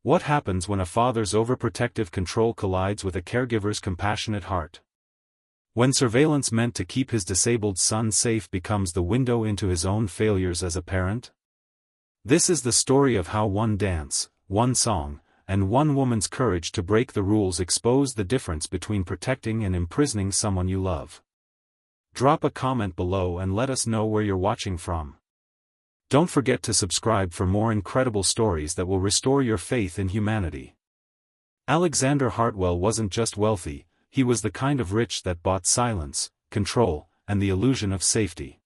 What happens when a father's overprotective control collides with a caregiver's compassionate heart? When surveillance meant to keep his disabled son safe becomes the window into his own failures as a parent? This is the story of how one dance, one song, and one woman's courage to break the rules expose the difference between protecting and imprisoning someone you love. Drop a comment below and let us know where you're watching from. Don't forget to subscribe for more incredible stories that will restore your faith in humanity. Alexander Hartwell wasn't just wealthy, he was the kind of rich that bought silence, control, and the illusion of safety.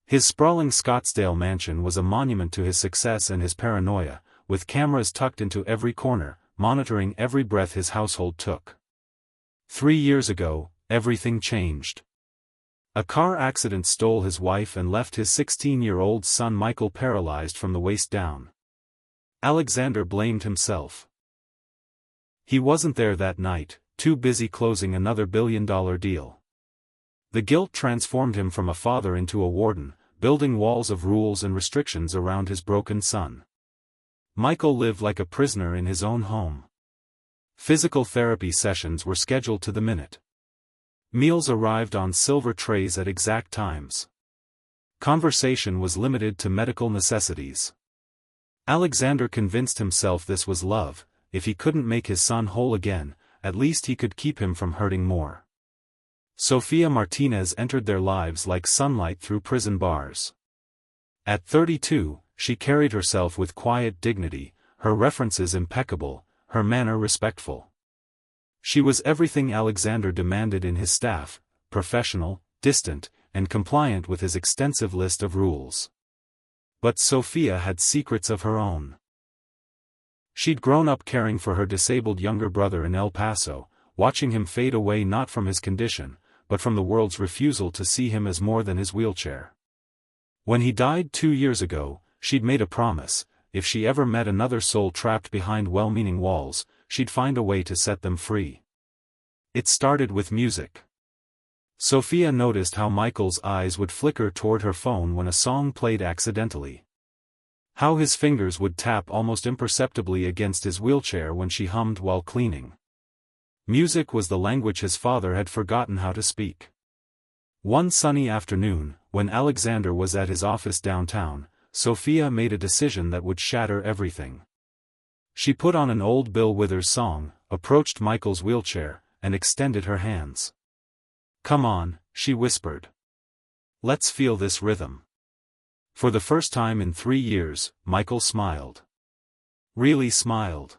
His sprawling Scottsdale mansion was a monument to his success and his paranoia, with cameras tucked into every corner, monitoring every breath his household took. 3 years ago, everything changed. A car accident stole his wife and left his 16-year-old son Michael paralyzed from the waist down. Alexander blamed himself. He wasn't there that night, too busy closing another billion-dollar deal. The guilt transformed him from a father into a warden, building walls of rules and restrictions around his broken son. Michael lived like a prisoner in his own home. Physical therapy sessions were scheduled to the minute. Meals arrived on silver trays at exact times. Conversation was limited to medical necessities. Alexander convinced himself this was love. If he couldn't make his son whole again, at least he could keep him from hurting more. Sofia Martinez entered their lives like sunlight through prison bars. At 32, she carried herself with quiet dignity, her references impeccable, her manner respectful. She was everything Alexander demanded in his staff: professional, distant, and compliant with his extensive list of rules. But Sofia had secrets of her own. She'd grown up caring for her disabled younger brother in El Paso, watching him fade away not from his condition, but from the world's refusal to see him as more than his wheelchair. When he died 2 years ago, she'd made a promise: if she ever met another soul trapped behind well-meaning walls, she'd find a way to set them free. It started with music. Sofia noticed how Michael's eyes would flicker toward her phone when a song played accidentally. How his fingers would tap almost imperceptibly against his wheelchair when she hummed while cleaning. Music was the language his father had forgotten how to speak. One sunny afternoon, when Alexander was at his office downtown, Sofia made a decision that would shatter everything. She put on an old Bill Withers song, approached Michael's wheelchair, and extended her hands. "Come on," she whispered. "Let's feel this rhythm." For the first time in 3 years, Michael smiled. Really smiled.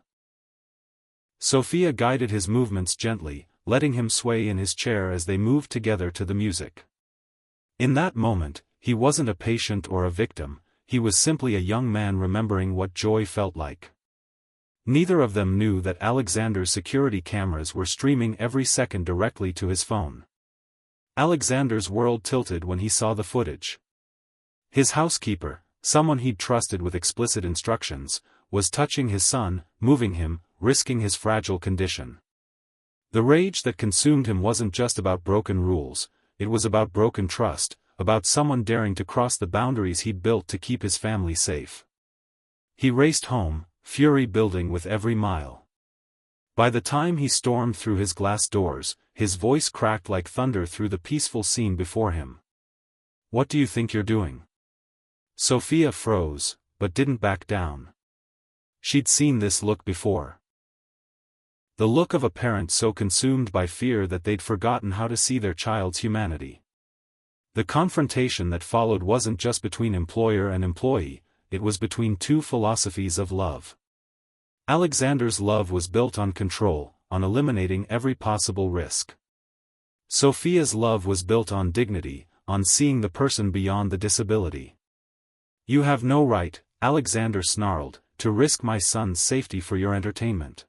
Sofia guided his movements gently, letting him sway in his chair as they moved together to the music. In that moment, he wasn't a patient or a victim, he was simply a young man remembering what joy felt like. Neither of them knew that Alexander's security cameras were streaming every second directly to his phone. Alexander's world tilted when he saw the footage. His housekeeper, someone he'd trusted with explicit instructions, was touching his son, moving him, risking his fragile condition. The rage that consumed him wasn't just about broken rules, it was about broken trust, about someone daring to cross the boundaries he'd built to keep his family safe. He raced home, fury building with every mile. By the time he stormed through his glass doors, his voice cracked like thunder through the peaceful scene before him. "What do you think you're doing?" Sofia froze, but didn't back down. She'd seen this look before. The look of a parent so consumed by fear that they'd forgotten how to see their child's humanity. The confrontation that followed wasn't just between employer and employee, it was between two philosophies of love. Alexander's love was built on control, on eliminating every possible risk. Sofia's love was built on dignity, on seeing the person beyond the disability. "You have no right," Alexander snarled, "to risk my son's safety for your entertainment."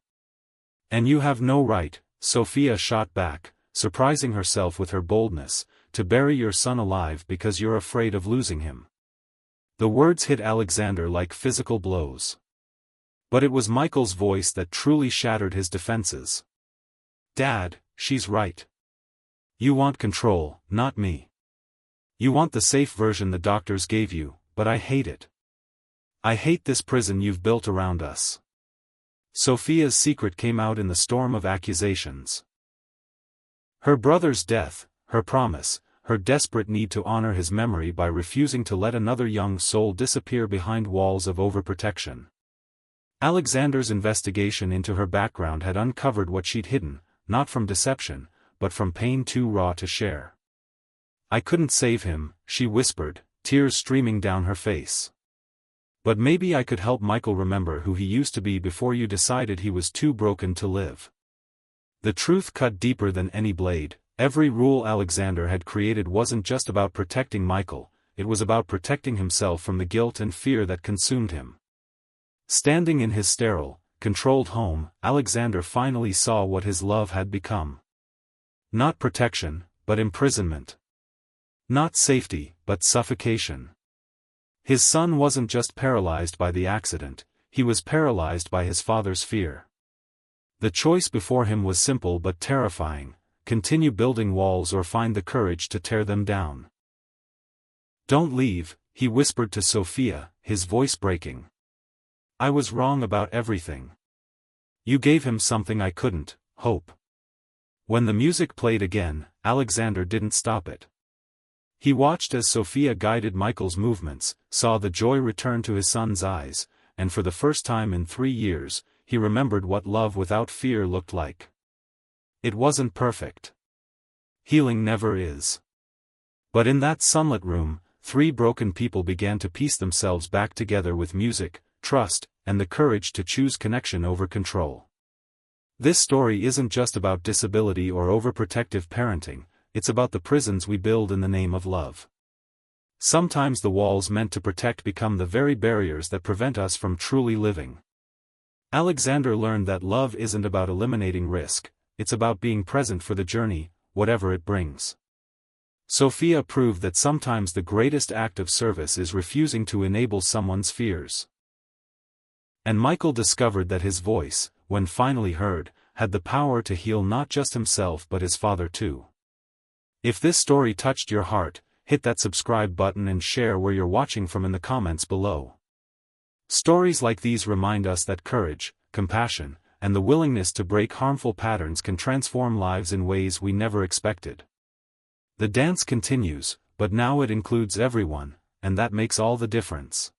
"And you have no right," Sofia shot back, surprising herself with her boldness, "to bury your son alive because you're afraid of losing him." The words hit Alexander like physical blows. But it was Michael's voice that truly shattered his defenses. "Dad, she's right. You want control, not me. You want the safe version the doctors gave you, but I hate it. I hate this prison you've built around us." Sophia's secret came out in the storm of accusations. Her brother's death, her promise, her desperate need to honor his memory by refusing to let another young soul disappear behind walls of overprotection. Alexander's investigation into her background had uncovered what she'd hidden, not from deception, but from pain too raw to share. "I couldn't save him," she whispered, tears streaming down her face. "But maybe I could help Michael remember who he used to be before you decided he was too broken to live." The truth cut deeper than any blade. Every rule Alexander had created wasn't just about protecting Michael, it was about protecting himself from the guilt and fear that consumed him. Standing in his sterile, controlled home, Alexander finally saw what his love had become. Not protection, but imprisonment. Not safety, but suffocation. His son wasn't just paralyzed by the accident, he was paralyzed by his father's fear. The choice before him was simple but terrifying: continue building walls or find the courage to tear them down. "Don't leave," he whispered to Sophia, his voice breaking. "I was wrong about everything. You gave him something I couldn't, hope." When the music played again, Alexander didn't stop it. He watched as Sophia guided Michael's movements, saw the joy return to his son's eyes, and for the first time in 3 years, he remembered what love without fear looked like. It wasn't perfect. Healing never is. But in that sunlit room, 3 broken people began to piece themselves back together with music, trust, and the courage to choose connection over control. This story isn't just about disability or overprotective parenting, it's about the prisons we build in the name of love. Sometimes the walls meant to protect become the very barriers that prevent us from truly living. Alexander learned that love isn't about eliminating risk, it's about being present for the journey, whatever it brings. Sophia proved that sometimes the greatest act of service is refusing to enable someone's fears. And Michael discovered that his voice, when finally heard, had the power to heal not just himself but his father too. If this story touched your heart, hit that subscribe button and share where you're watching from in the comments below. Stories like these remind us that courage, compassion, and the willingness to break harmful patterns can transform lives in ways we never expected. The dance continues, but now it includes everyone, and that makes all the difference.